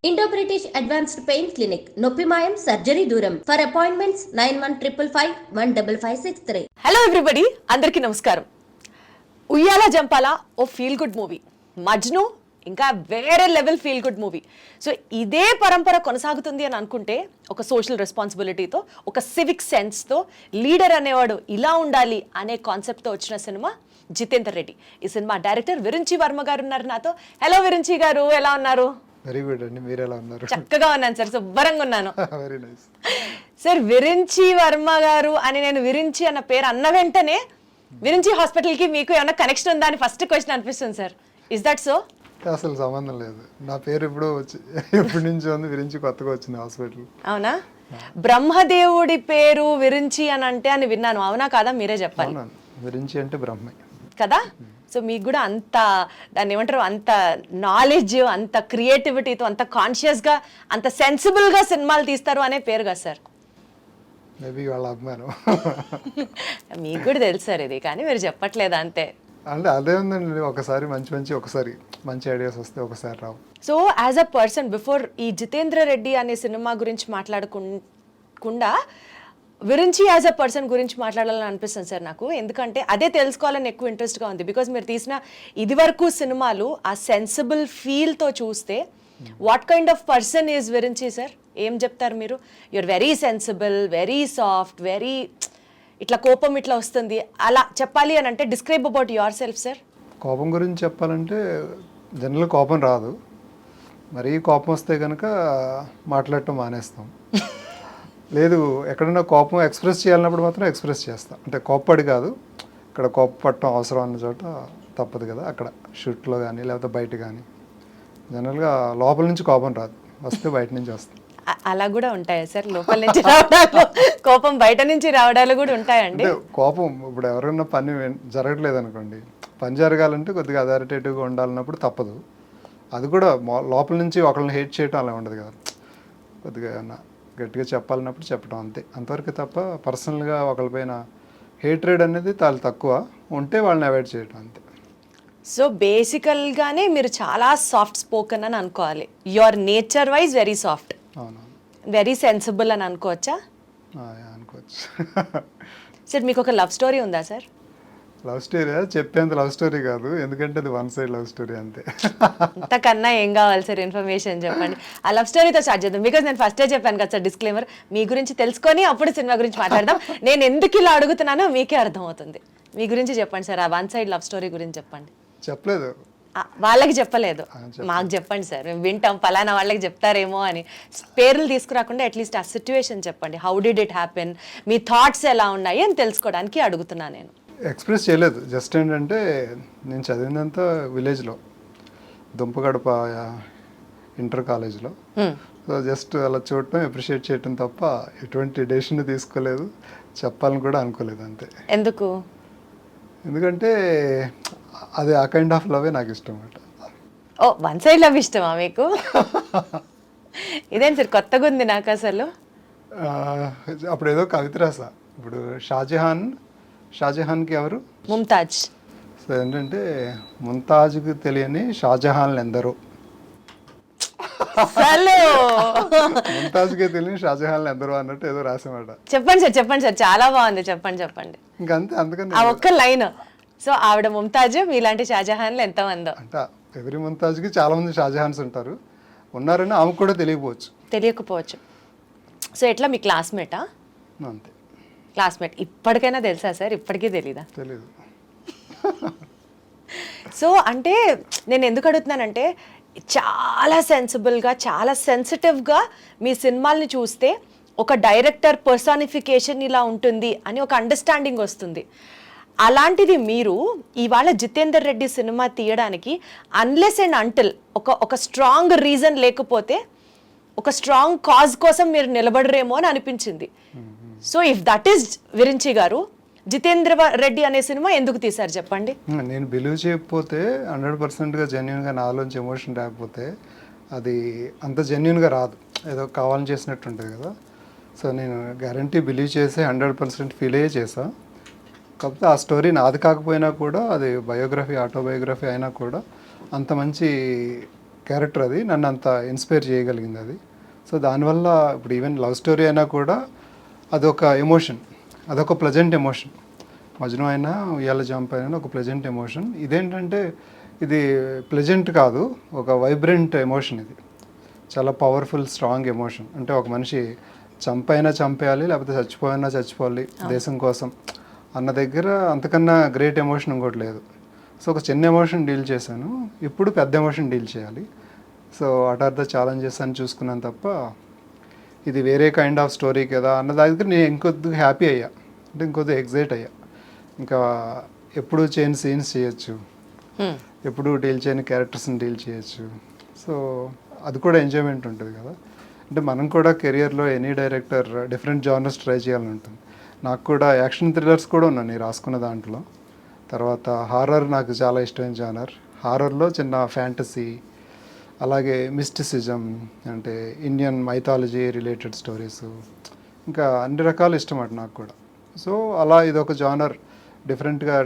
Indo British advanced pain clinic నొప్పి మాయం surgery దూరం ఫర్ అపాయింట్మెంట్స్ 9155515563. హలో ఎవ్రీబడి, అందరికీ నమస్కారం. ఉయ్యాల జంపాల ఓ ఫీల్ గుడ్ మూవీ, మజ్ను ఇంకా వేరే level feel good movie. So ఇదే పరంపర కొనసాగుతుంది అని అనుకుంటే ఒక సోషల్ రెస్పాన్సిబిలిటీతో, ఒక సివిక్ సెన్స్తో, లీడర్ అనేవాడు ఇలా ఉండాలి అనే కాన్సెప్ట్తో వచ్చిన సినిమా జితేందర్ రెడ్డి. ఈ సినిమా డైరెక్టర్ విరించి వర్మ గారు ఉన్నారు నాతో. హలో విరించి గారు, ఎలా ఉన్నారు? వెరీ గుడ్ అండి, మీరు ఎలా ఉన్నారు? చక్కగా ఉన్నాను సార్, శుభ్రంగా ఉన్నాను. Very nice sir. Virinchi Varma గారు అని నేను విరించి అన్న పేరు అన్న వెంటనే విరించి హాస్పిటల్కి మీకు ఏమైనా కనెక్షన్ ఉందా అని ఫస్ట్ క్వశ్చన్ అనిపిస్తుంది సార్. Is that so? అసలు సంబంధం లేదు, నా పేరు ఎప్పటి నుంచి ఉంది, విరించి కొత్తగా వచ్చింది హాస్పిటల్. అవునా? బ్రహ్మదేవుడి పేరు విరించి అని అంటే అని విన్నాను, అవునా కాదా? మీరే చెప్పాలి. విరించి అంటే బ్రహ్మే కదా. సో మీకు కూడా అంత దాన్ని ఏమంటారు, అంత నాలెడ్జ్, అంత క్రియేటివిటీతో, అంత కాన్షియస్గా, అంత సెన్సిబుల్గా సినిమాలు తీస్తారు అనే పేరు కదా సార్. మేబీ వాళ్ళ అభిమానం. మీకు కూడా తెలుసు సార్ ఇది, కానీ మీరు చెప్పట్లేదు అంతే. అంటే అదే ఉందండి, ఒకసారి ఒకసారి మంచి ఐడియాస్ వస్తే ఒకసారి రావు. So as a person, before ఈ జితేంద్ర రెడ్డి అనే సినిమా గురించి మాట్లాడకుండా విరించి యాజ్ అ పర్సన్ గురించి మాట్లాడాలని అనిపిస్తుంది సార్ నాకు. ఎందుకంటే అదే తెలుసుకోవాలని ఎక్కువ ఇంట్రెస్ట్గా ఉంది. బికాజ్ మీరు తీసిన ఇదివరకు సినిమాలు ఆ సెన్సిబుల్ ఫీల్తో చూస్తే what kind of person is Virinchi sir? ఏం చెప్తారు మీరు? You are very sensible, very soft, very ఇట్లా కోపం ఇట్లా వస్తుంది, అలా చెప్పాలి అని అంటే describe about yourself sir. కోపం గురించి చెప్పాలంటే జనరల్ కోపం రాదు, మరీ కోపం వస్తే కనుక మాట్లాడటం మానేస్తాం. లేదు, ఎక్కడైనా కోపం ఎక్స్ప్రెస్ చేయాలన్నప్పుడు మాత్రం ఎక్స్ప్రెస్ చేస్తాం. అంటే కోప్పడి కాదు, ఇక్కడ కోప్పడటం అవసరం అన్న చోట తప్పదు కదా, అక్కడ షూట్లో కానీ లేకపోతే బయట కానీ. జనరల్గా లోపల నుంచి కోపం రాదు, వస్తే బయట నుంచి వస్తుంది. అలా కూడా ఉంటాయా సార్? లోపల నుంచి రావడాలు, కోపం బయట నుంచి రావడాలు కూడా ఉంటాయండి. కోపం ఇప్పుడు ఎవరైనా పని జరగట్లేదు అనుకోండి, పని జరగాలంటే కొద్దిగా అథారిటేటివ్గా ఉండాలన్నప్పుడు తప్పదు. అది కూడా లోపల నుంచి ఒకళ్ళని హేట్ చేయటం అలా ఉండదు కదా, కొద్దిగా ఏమన్నా గట్టిగా చెప్పాలన్నప్పుడు చెప్పడం, అంతే. అంతవరకు తప్ప పర్సనల్గా ఒకరిపైన హేట్రేడ్ అనేది చాలా తక్కువ ఉంటే వాళ్ళని అవాయిడ్ చేయడం, అంతే. సో బేసికల్గానే మీరు చాలా సాఫ్ట్ స్పోకెన్ అని అనుకోవాలి. Your nature wise very soft, అవునవును, వెరీ సెన్సిబుల్ అని అనుకోవచ్చా? అనుకోవచ్చు. సార్ మీకు ఒక లవ్ స్టోరీ ఉందా సార్? లవ్ స్టోరీ చెప్పేంత లవ్ స్టోరీ కాదు, ఎందుకంటే అది వన్ సైడ్ లవ్ స్టోరీ, అంతే. అంతకన్నా ఏం కావాలి సార్? ఇన్ఫర్మేషన్ చెప్పండి. ఆ లవ్ స్టోరీతో స్టార్ట్ చేద్దాం. బికాజ్ నేను ఫస్టే చెప్పాను కదా సార్, డిస్క్లైమర్, మీ గురించి తెలుసుకొని అప్పుడు సినిమా గురించి మాట్లాడదాం. నేను ఎందుకు ఇలా అడుగుతున్నానో మీకే అర్థమవుతుంది. మీ గురించి చెప్పండి సార్, ఆ వన్ సైడ్ లవ్ స్టోరీ గురించి చెప్పండి. చెప్పలేదు, వాళ్ళకి చెప్పలేదు, మాకు చెప్పండి సార్, మేము వింటాం. పలానా వాళ్ళకి చెప్తారేమో అని. పేర్లు తీసుకురాకుండా అట్లీస్ట్ ఆ సిచ్యువేషన్ చెప్పండి. How did it happen, me thoughts ఎలా ఉన్నాయి అని తెలుసుకోవడానికి అడుగుతున్నా నేను. ఎక్స్ప్రెస్ చేయలేదు, జస్ట్ ఏంటంటే నేను చదివినంతా విలేజ్లో, దుంపగడప ఇంటర్ కాలేజ్లో. సో జస్ట్ అలా చూడటం, అప్రిషియేట్ చేయటం తప్ప ఎటువంటి డెసిషన్ తీసుకోలేదు, చెప్పాలని కూడా అనుకోలేదు, అంతే. ఎందుకు? ఎందుకంటే అది ఆ కైండ్ ఆఫ్ లవే నాకు ఇష్టం అన్నమాట. ఓ, వన్ సైడ్ లవ్ ఇష్టమా మీకు? ఇదేం సార్ కొత్తగా ఉంది నాకు అసలు. అప్పుడు ఏదో కవిత రాసా, ఇప్పుడు షాజహాన్కి ఎవరు? ముంతాజ్. సో ఏంటంటే ముంతాజ్కి తెలియని షాజహాన్లు ఎందరో, ముంతాజ్కి తెలియని షాజహాన్లు ఎందరో అన్నట్టు ఏదో రాసామాట. చెప్పండి సార్, చాలా బాగుంది, చెప్పండి. ఇంకంతే, అందుకని ఆ ఒక్క లైన్. సో ఆవిడ ముంతాజ్, మీలాంటి షాజహాన్లు ఎంతమందో. అంటే ఎవరి ముంతాజ్కి చాలా మంది షాజహాన్స్ ఉంటారు, ఉన్నారని ఆమెకు కూడా తెలియకపోవచ్చు. సో ఎట్లా, మీ క్లాస్మేటా? అంతే, క్లాస్మేట్. ఇప్పటికైనా తెలుసా సార్? ఇప్పటికీ తెలీదా? తెలీదు. సో అంటే నేను ఎందుకు అడుగుతున్నానంటే, చాలా సెన్సిబుల్గా, చాలా సెన్సిటివ్గా మీ సినిమాల్ని చూస్తే ఒక డైరెక్టర్ పర్సానిఫికేషన్ ఇలా ఉంటుంది అని ఒక అండర్స్టాండింగ్ వస్తుంది. అలాంటిది మీరు ఇవాళ జితేందర్ రెడ్డి సినిమా తీయడానికి అన్లెస్ అండ్ అంటిల్ ఒక స్ట్రాంగ్ రీజన్ లేకపోతే, ఒక స్ట్రాంగ్ కాజ్ కోసం మీరు నిలబడరేమో అని అనిపించింది. So if that is Virinchi గారు, జితేంద్ర రెడ్డి అనే సినిమా ఎందుకు తీశారు చెప్పండి? నేను బిలీవ్ చేయకపోతే, 100%గా జెన్యున్గా నాలోంచి ఎమోషన్ రాకపోతే అది అంత జెన్యున్గా రాదు, ఏదో కావాలని చేసినట్టు ఉంటుంది కదా. సో నేను గ్యారంటీ బిలీవ్ చేసి 100% ఫీల్ అయ్యే చేసా. కాకపోతే ఆ స్టోరీ నాది కాకపోయినా కూడా, అది బయోగ్రఫీ, ఆటోబయోగ్రఫీ అయినా కూడా అంత మంచి క్యారెక్టర్ అది నన్ను అంత ఇన్స్పైర్ చేయగలిగింది అది. సో దానివల్ల ఇప్పుడు ఈవెన్ లవ్ స్టోరీ అయినా కూడా అదొక ఎమోషన్, అదొక ప్లెజెంట్ ఎమోషన్. మజ్ను అయినా ఉయ్యాల జంప్ అయినా ఒక ప్లెజెంట్ ఎమోషన్. ఇదేంటంటే ఇది ప్లెజెంట్ కాదు, ఒక వైబ్రెంట్ ఎమోషన్. ఇది చాలా పవర్ఫుల్ స్ట్రాంగ్ ఎమోషన్. అంటే ఒక మనిషి చంపైనా చంపేయాలి, లేకపోతే చచ్చిపోయినా చచ్చిపోవాలి దేశం కోసం అన్న దగ్గర అంతకన్నా గ్రేట్ ఎమోషన్ ఇంకోటి లేదు. సో ఒక చిన్న ఎమోషన్ డీల్ చేశాను, ఇప్పుడు పెద్ద ఎమోషన్ డీల్ చేయాలి. So what are the challenges అని చూసుకున్నాను తప్ప ఇది వేరే కైండ్ ఆఫ్ స్టోరీ కదా అన్న దగ్గర నేను ఇంకొద్దిగా హ్యాపీ అయ్యా, అంటే ఇంకొద్దిగా ఎగ్జైట్ అయ్యా. ఇంకా ఎప్పుడు చేయని సీన్స్ చేయొచ్చు, ఎప్పుడు డీల్ చేయని క్యారెక్టర్స్ని డీల్ చేయొచ్చు. సో అది కూడా ఎంజాయ్మెంట్ ఉంటుంది కదా. అంటే మనం కూడా కెరియర్లో any director different genres try చేయాలని ఉంటుంది. నాకు కూడా యాక్షన్ థ్రిల్లర్స్ కూడా ఉన్నాయి నేను రాసుకున్న దాంట్లో. తర్వాత హారర్ నాకు చాలా ఇష్టమైన జానర్. హారర్లో చిన్న ఫ్యాంటసీ, అలాగే మిస్టిసిజం అంటే ఇండియన్ మైథాలజీ రిలేటెడ్ స్టోరీస్, ఇంకా అన్ని రకాలు ఇష్టం అట నాకు కూడా. సో అలా ఇదొక జానర్ డిఫరెంట్గా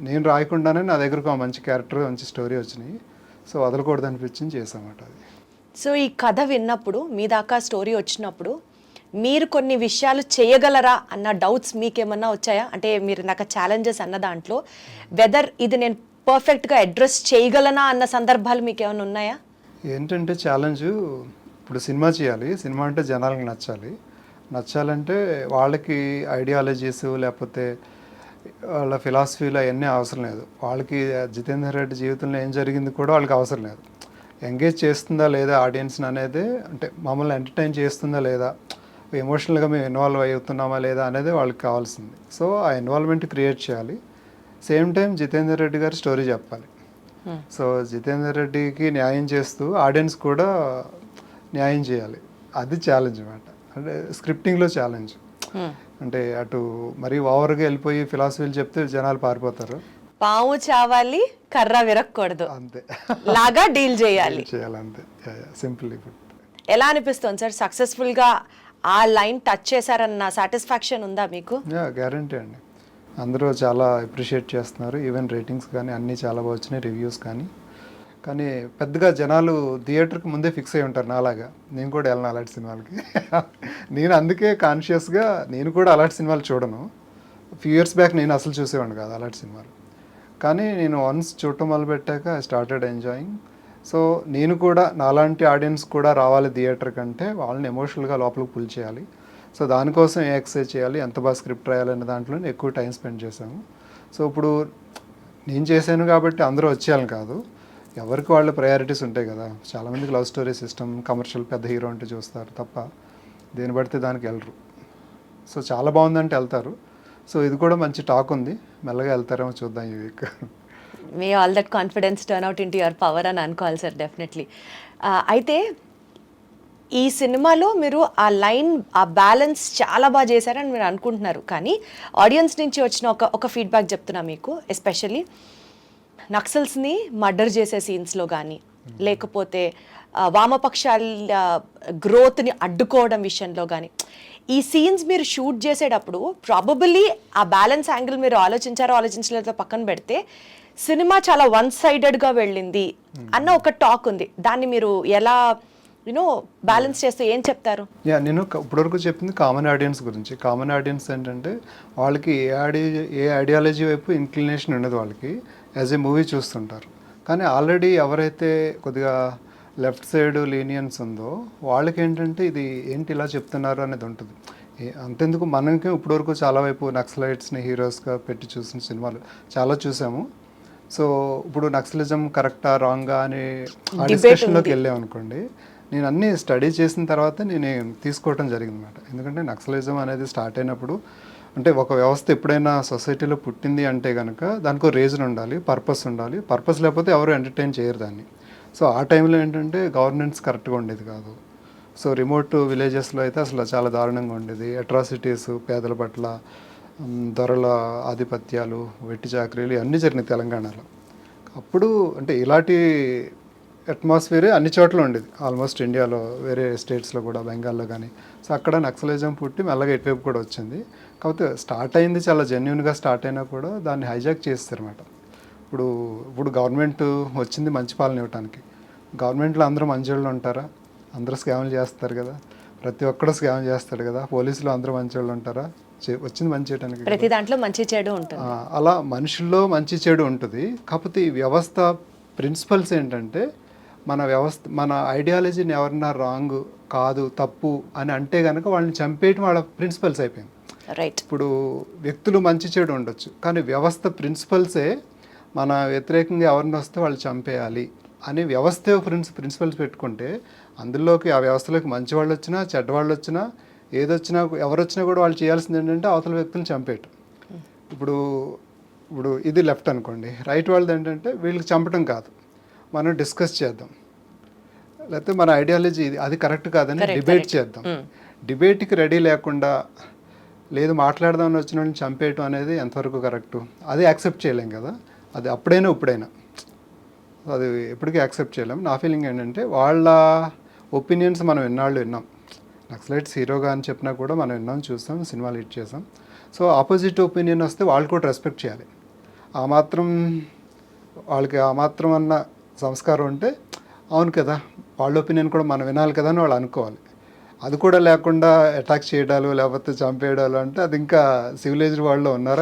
నేను రాయకుండానే నా దగ్గరకు ఒక మంచి క్యారెక్టర్ మంచి స్టోరీ వచ్చినాయి. సో వదలకూడదు అనిపించింది చేసామట అది. సో ఈ కథ విన్నప్పుడు, మీ దాకా స్టోరీ వచ్చినప్పుడు మీరు కొన్ని విషయాలు చేయగలరా అన్న డౌట్స్ మీకేమన్నా వచ్చాయా? అంటే మీరు నాకు ఛాలెంజెస్ అన్న దాంట్లో వెదర్ ఇది నేను పర్ఫెక్ట్గా అడ్రస్ చేయగలనా అన్న సందర్భాలు మీకు ఏమైనా ఉన్నాయా? ఏంటంటే ఛాలెంజ్, ఇప్పుడు సినిమా చేయాలి, సినిమా అంటే జనాలకు నచ్చాలి. నచ్చాలంటే వాళ్ళకి ఐడియాలజీస్ లేకపోతే వాళ్ళ ఫిలాసఫీలు అవన్నీ అవసరం లేదు. వాళ్ళకి జితేందర్ రెడ్డి జీవితంలో ఏం జరిగింది కూడా వాళ్ళకి అవసరం లేదు. ఎంగేజ్ చేస్తుందా లేదా ఆడియన్స్ని అనేది, అంటే మమ్మల్ని ఎంటర్టైన్ చేస్తుందా లేదా, ఎమోషనల్గా మేము ఇన్వాల్వ్ అవుతున్నామా లేదా అనేది వాళ్ళకి కావాల్సింది. సో ఆ ఇన్వాల్వ్మెంట్ క్రియేట్ చేయాలి. సేమ్ టైం జితేందర్ రెడ్డి గారి స్టోరీ చెప్పాలి. సో జితేందర్ రెడ్డికి న్యాయం చేస్తూ ఆడియన్స్ కూడా న్యాయం చేయాలి. అది ఛాలెంజ్ అన్నమాట. అంటే స్క్రిప్టింగ్లో ఛాలెంజ్. అంటే అటు మరీ ఓవర్గా వెళ్ళిపోయి ఫిలాసఫీలు చెప్తే జనాలు పారిపోతారు. పాము చావాలి, కర్ర విరక్కూడదు అంతే లాగా డీల్ చేయాలి. అంతే, సింపుల్. ఇప్పుడు ఎలా అనిపిస్తుంది సార్, సక్సెస్ఫుల్గా ఆ లైన్ టచ్ చేశారన్న సాటిస్ఫాక్షన్ ఉందా మీకు? గ్యారంటీ అండి. అందరూ చాలా అప్రిషియేట్ చేస్తున్నారు. ఈవెన్ రేటింగ్స్ కానీ అన్నీ చాలా బాగా వచ్చినాయి, రివ్యూస్ కానీ పెద్దగా జనాలు థియేటర్కి ముందే ఫిక్స్ అయి ఉంటారు నాలాగా. నేను కూడా వెళ్ళను అలాంటి సినిమాలకి. నేను అందుకే కాన్షియస్గా నేను కూడా అలాంటి సినిమాలు చూడను. ఫ్యూ ఇయర్స్ బ్యాక్ నేను అసలు చూసేవాడిని కాదు అలాంటి సినిమాలు. కానీ నేను వన్స్ చూడటం మొదలుపెట్టాక ఐ స్టార్టెడ్ ఎంజాయింగ్. సో నేను కూడా నాలాంటి ఆడియన్స్ కూడా రావాలి థియేటర్ కంటే, వాళ్ళని ఎమోషనల్గా లోపలికి పుల్ చేయాలి. సో దానికోసం ఏ ఎక్సర్సైజ్ చేయాలి, ఎంత బాగా స్క్రిప్ట్ రాయాలనే దాంట్లో ఎక్కువ టైం స్పెండ్ చేశాము. సో ఇప్పుడు నేను చేశాను కాబట్టి అందరూ వచ్చేయాలని కాదు, ఎవరికి వాళ్ళ ప్రయారిటీస్ ఉంటాయి కదా. చాలామందికి లవ్ స్టోరీ సిస్టమ్, కమర్షియల్ పెద్ద హీరో అంటే చూస్తారు తప్ప దేని పడితే దానికి వెళ్ళరు. సో చాలా బాగుందంటే వెళ్తారు. సో ఇది కూడా మంచి టాక్ ఉంది, మెల్లగా వెళ్తారేమో చూద్దాం ఈ week. May all that confidence turn out into your power అని అనుకోవాలి సార్, డెఫినెట్లీ. అయితే ఈ సినిమాలో మీరు ఆ లైన్, ఆ బ్యాలెన్స్ చాలా బాగా చేశారని మీరు అనుకుంటున్నారు. కానీ ఆడియన్స్ నుంచి వచ్చిన ఒక ఫీడ్బ్యాక్ చెప్తున్నా మీకు. ఎస్పెషల్లీ నక్సల్స్ని మర్డర్ చేసే సీన్స్లో కానీ, లేకపోతే వామపక్షాల గ్రోత్ని అడ్డుకోవడం విషయంలో కానీ, ఈ సీన్స్ మీరు షూట్ చేసేటప్పుడు ప్రాబబుల్లీ ఆ బ్యాలెన్స్ యాంగిల్ మీరు ఆలోచించలేదో పక్కన పెడితే సినిమా చాలా వన్ సైడెడ్గా వెళ్ళింది అన్న ఒక టాక్ ఉంది. దాన్ని మీరు ఎలా బ్యాలెన్స్ చేస్తూ ఏం చెప్తారు? నేను ఇప్పటివరకు చెప్పింది కామన్ ఆడియన్స్ గురించి. కామన్ ఆడియన్స్ ఏంటంటే వాళ్ళకి ఏ ఐడియాలజీ వైపు ఇంక్లినేషన్ ఉండదు, వాళ్ళకి యాజ్ ఏ మూవీ చూస్తుంటారు. కానీ ఆల్రెడీ ఎవరైతే కొద్దిగా లెఫ్ట్ సైడ్ లీనియన్స్ ఉందో వాళ్ళకి ఏంటంటే ఇది ఏంటి ఇలా చెప్తున్నారు అనేది ఉంటుంది. అంతెందుకు మనకి ఇప్పటివరకు చాలా వైపు నక్సలైట్స్ని హీరోస్గా పెట్టి చూసిన సినిమాలు చాలా చూసాము. సో ఇప్పుడు నక్సలిజం కరెక్టా రాంగా అని ఆ డిస్కషన్లోకి వెళ్ళామనుకోండి, నేను అన్నీ స్టడీ చేసిన తర్వాత నేను తీసుకోవటం జరిగిందన్నమాట. ఎందుకంటే నక్సలిజం అనేది స్టార్ట్ అయినప్పుడు, అంటే ఒక వ్యవస్థ ఎప్పుడైనా సొసైటీలో పుట్టింది అంటే కనుక దానికి రీజన్ ఉండాలి, పర్పస్ ఉండాలి. పర్పస్ లేకపోతే ఎవరు ఎంటర్టైన్ చేయరు దాన్ని. సో ఆ టైంలో ఏంటంటే గవర్నెన్స్ కరెక్ట్గా ఉండేది కాదు. సో రిమోట్ విలేజెస్లో అయితే అసలు చాలా దారుణంగా ఉండేది. అట్రాసిటీస్, పేదల పట్ల దొరల ఆధిపత్యాలు, వెట్టి చాకరీలు అన్నీ జరిగినాయి తెలంగాణలో. అప్పుడు అంటే ఇలాంటి అట్మాస్ఫియరే అన్ని చోట్ల ఉండేది ఆల్మోస్ట్ ఇండియాలో, వేరే స్టేట్స్లో కూడా, బెంగాల్లో కానీ. సో అక్కడ నక్సలిజం పుట్టి మెల్లగా ఇటువైపు కూడా వచ్చింది. కాకపోతే స్టార్ట్ అయింది చాలా జెన్యున్గా స్టార్ట్ అయినా కూడా దాన్ని హైజాక్ చేస్తారన్నమాట. ఇప్పుడు గవర్నమెంట్ వచ్చింది మంచి పాలన ఇవ్వడానికి. గవర్నమెంట్లో అందరూ మంచోళ్ళు ఉంటారా? అందరూ స్కామ్లు చేస్తారు కదా, ప్రతి ఒక్కడు స్కామ్ చేస్తాడు కదా, పోలీసులు అందరూ మంచోళ్ళు ఉంటారా? వచ్చింది మంచి చేయడానికి కదా. ప్రతి దాంట్లో మంచి చెడు ఉంటుంది. అలా మనుషుల్లో మంచి చెడు ఉంటుంది. కాకపోతే ఈ వ్యవస్థ ప్రిన్సిపల్స్ ఏంటంటే, మన ఐడియాలజీని ఎవరన్నా రాంగ్ కాదు తప్పు అని అంటే కనుక వాళ్ళని చంపేయటం వాళ్ళ ప్రిన్సిపల్స్ అయిపోయింది. రైట్. ఇప్పుడు వ్యక్తులు మంచి చెడు ఉండొచ్చు, కానీ వ్యవస్థ ప్రిన్సిపల్సే మన వ్యతిరేకంగా ఎవరిని వస్తే వాళ్ళు చంపేయాలి అని వ్యవస్థ ప్రిన్సిపల్స్ పెట్టుకుంటే, అందులోకి ఆ వ్యవస్థలోకి మంచి వాళ్ళు వచ్చినా చెడ్డవాళ్ళు వచ్చినా ఏదొచ్చినా ఎవరు వచ్చినా కూడా వాళ్ళు చేయాల్సింది ఏంటంటే అవతల వ్యక్తులను చంపేయటం. ఇప్పుడు ఇది లెఫ్ట్ అనుకోండి, రైట్ వాళ్ళది ఏంటంటే వీళ్ళకి చంపటం కాదు, మనం డిస్కస్ చేద్దాం, లేకపోతే మన ఐడియాలజీ ఇది అది కరెక్ట్ కాదని డిబేట్ చేద్దాం. డిబేట్కి రెడీ లేకుండా లేదు మాట్లాడదామని వచ్చిన వాళ్ళని చంపేయటం అనేది ఎంతవరకు కరెక్టు? అది యాక్సెప్ట్ చేయలేం కదా. అది అప్పుడైనా ఇప్పుడైనా అది ఎప్పటికీ యాక్సెప్ట్ చేయలేం. నా ఫీలింగ్ ఏంటంటే వాళ్ళ ఒపీనియన్స్ మనం ఎన్నాళ్ళు విన్నాం. నక్సలైట్స్ హీరోగా అని చెప్పినా కూడా మనం విన్నాం, చూస్తాం, సినిమాలు హిట్ చేసాం. సో ఆపోజిట్ ఒపీనియన్ వస్తే వాళ్ళు కూడా రెస్పెక్ట్ చేయాలి. వాళ్ళకి ఆ మాత్రం అన్న సంస్కారం ఉంటే అవును కదా వాళ్ళ ఒపీనియన్ కూడా మనం వినాలి కదా అని వాళ్ళు అనుకోవాలి. అది కూడా లేకుండా అటాక్ చేయడాలు లేకపోతే చంపేయడాలు అంటే అది ఇంకా సివిలైజ్డ్ వరల్డ్లో ఉన్నారా?